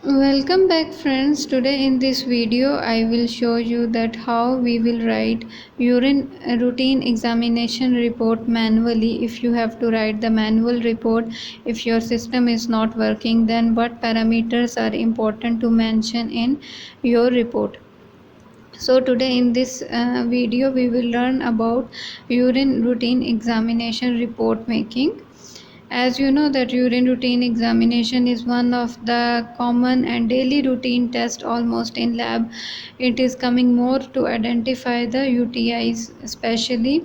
Welcome back friends. Today in this video I will show you that how we will write urine routine examination report manually. If you have to write the manual report, if your system is not working, then what parameters are important to mention in your report. So today in this video we will learn about urine routine examination report making. As you know that urine routine examination is one of the common and daily routine test almost in lab. It is coming more to identify the UTIs especially.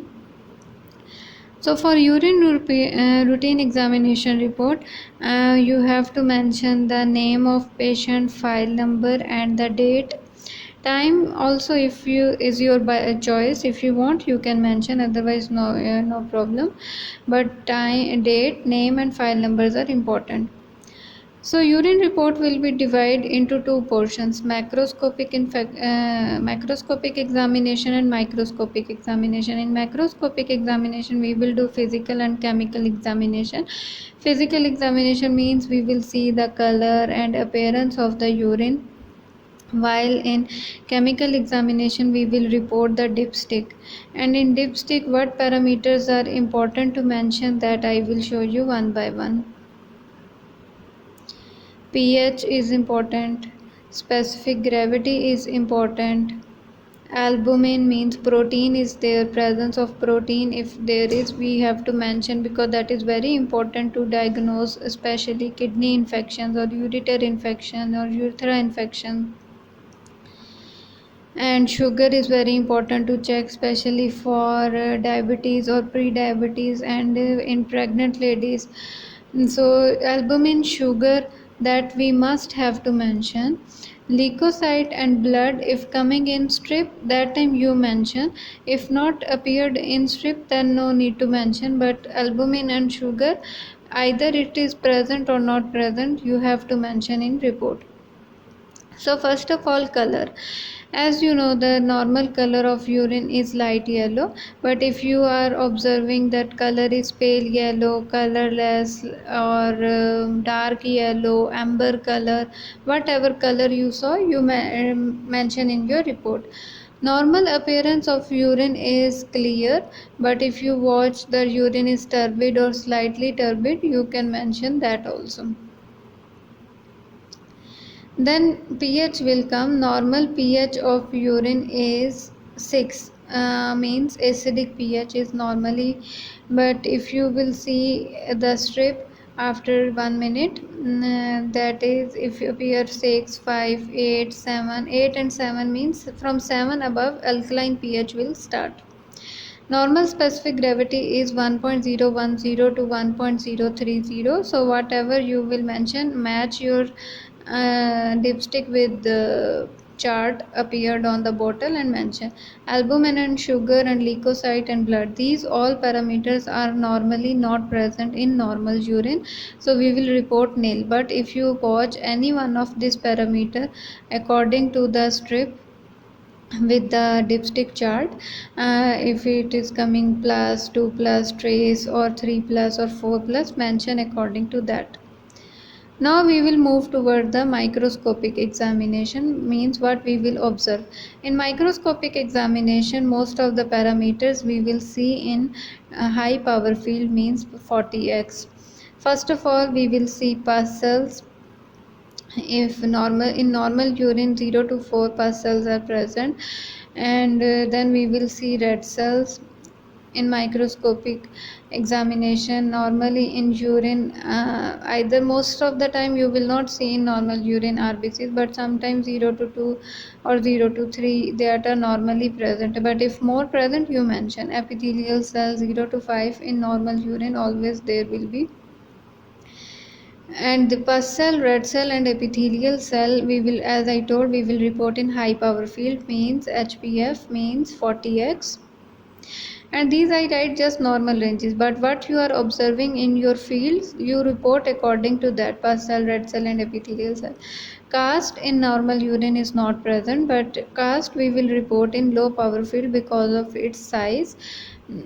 So for routine examination report, you have to mention the name of patient, file number and the date. Time also if you is your choice. If you want you can mention, otherwise no problem. But time, date, name and file numbers are important. So urine report will be divided into two portions: macroscopic examination and microscopic examination. In macroscopic examination we will do physical and chemical examination. Physical examination means we will see the color and appearance of the urine, while in chemical examination we will report the dipstick. And in dipstick what parameters are important to mention, that I will show you one by one. pH is important, specific gravity is important, albumin means protein, is there presence of protein, if there is we have to mention, because that is very important to diagnose especially kidney infections or ureter infection or urethra infection. And sugar is very important to check, especially for diabetes or pre-diabetes and in pregnant ladies. So albumin, sugar, that we must have to mention. Leukocyte and blood, if coming in strip, that time you mention. If not appeared in strip, then no need to mention. But albumin and sugar, either it is present or not present, you have to mention in report. So first of all, color. As you know, the normal color of urine is light yellow, but if you are observing that color is pale yellow, colorless, or dark yellow, amber color, whatever color you saw, you mention in your report. Normal appearance of urine is clear, but if you watch the urine is turbid or slightly turbid, you can mention that also. Then pH will come. Normal pH of urine is 6, means acidic pH is normally. But if you will see the strip after 1 minute, that is if you appear 6, 5, 8, 7, 8 and 7 means from 7 above alkaline pH will start. Normal specific gravity is 1.010 to 1.030. So whatever you will mention, match your dipstick with the chart appeared on the bottle and mention. Albumin and sugar and leukocyte and blood, these all parameters are normally not present in normal urine, so we will report nil. But if you watch any one of these parameter according to the strip with the dipstick chart, if it is coming plus 2 plus trace or 3 plus or 4 plus, mention according to that. Now we will move toward the microscopic examination, means what we will observe. In microscopic examination, most of the parameters we will see in high power field, means 40x. First of all, we will see pus cells. If normal urine 0 to 4 pus cells are present, and then we will see red cells. In microscopic examination, normally in urine, either most of the time you will not see in normal urine RBCs, but sometimes 0 to 2 or 0 to 3 that are normally present. But if more present, you mention. Epithelial cells 0 to 5 in normal urine always there will be. And the pus cell, red cell and epithelial cell, we will, as I told, we will report in high power field, means HPF means 40x. And these I write just normal ranges, but what you are observing in your fields, you report according to that. Pus cell, red cell and epithelial cell. Cast in normal urine is not present, but cast we will report in low power field because of its size.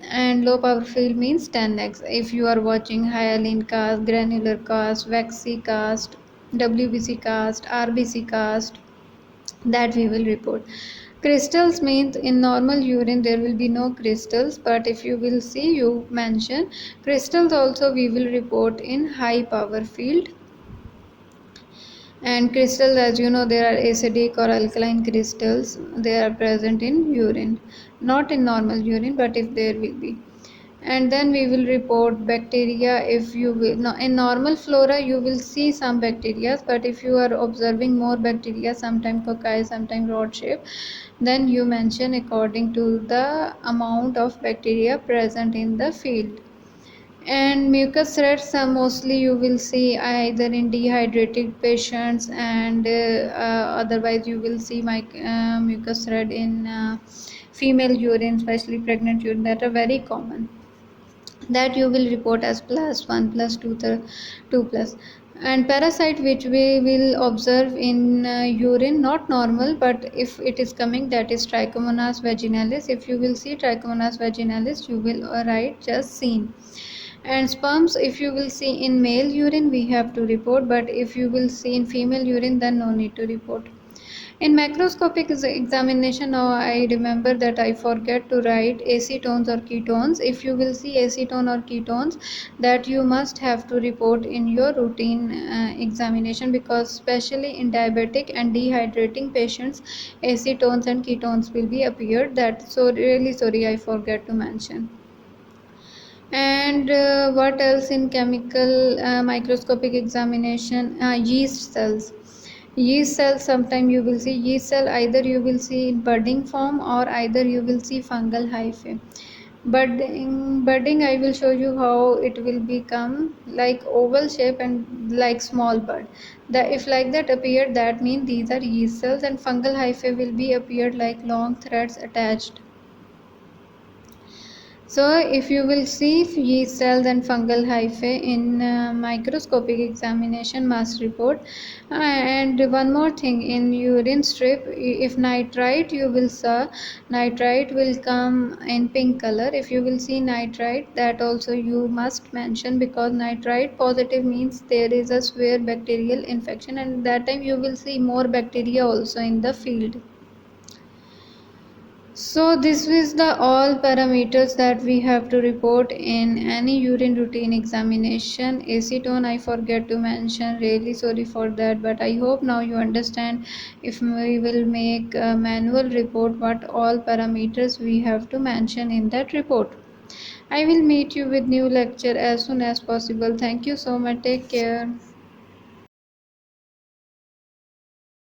And low power field means 10x. If you are watching hyaline cast, granular cast, waxy cast, WBC caste, RBC caste, that we will report. Crystals means in normal urine there will be no crystals, but if you will see, you mention crystals also we will report in high power field. And crystals, as you know, there are acidic or alkaline crystals, they are present in urine, not in normal urine, but if there will be. And then we will report bacteria. If you will no, in normal flora you will see some bacteria, but if you are observing more bacteria, sometime cocci, sometime rod shape, then you mention according to the amount of bacteria present in the field. And mucus threads, mostly you will see either in dehydrated patients, and otherwise you will see mucus thread in female urine, especially pregnant urine, that are very common, that you will report as plus 1 plus 2 2 plus. And parasite which we will observe in urine, not normal, but if it is coming, that is trichomonas vaginalis. If you will see trichomonas vaginalis, you will write just seen. And sperms, if you will see in male urine, we have to report, but if you will see in female urine, then no need to report. In macroscopic examination, now I remember that I forget to write acetones or ketones. If you will see acetone or ketones, that you must have to report in your routine examination, because especially in diabetic and dehydrating patients, acetones and ketones will be appeared. That, so really sorry, I forget to mention. And what else in chemical microscopic examination? Yeast cells. Yeast cells, sometime you will see yeast cell, either you will see in budding form or either you will see fungal hyphae. Budding, I will show you how it will become like oval shape and like small bud. If like that appeared, that means these are yeast cells. And fungal hyphae will be appeared like long threads attached. So if you will see yeast cells and fungal hyphae in microscopic examination, must report. And one more thing, in urine strip, if nitrite you will saw, nitrite will come in pink color. If you will see nitrite, that also you must mention, because nitrite positive means there is a severe bacterial infection, and that time you will see more bacteria also in the field. So this is the all parameters that we have to report in any urine routine examination. Acetone I forget to mention, really sorry for that, but I hope now you understand. If we will make a manual report, what all parameters we have to mention in that report. I will meet you with new lecture as soon as possible. Thank you so much. Take care.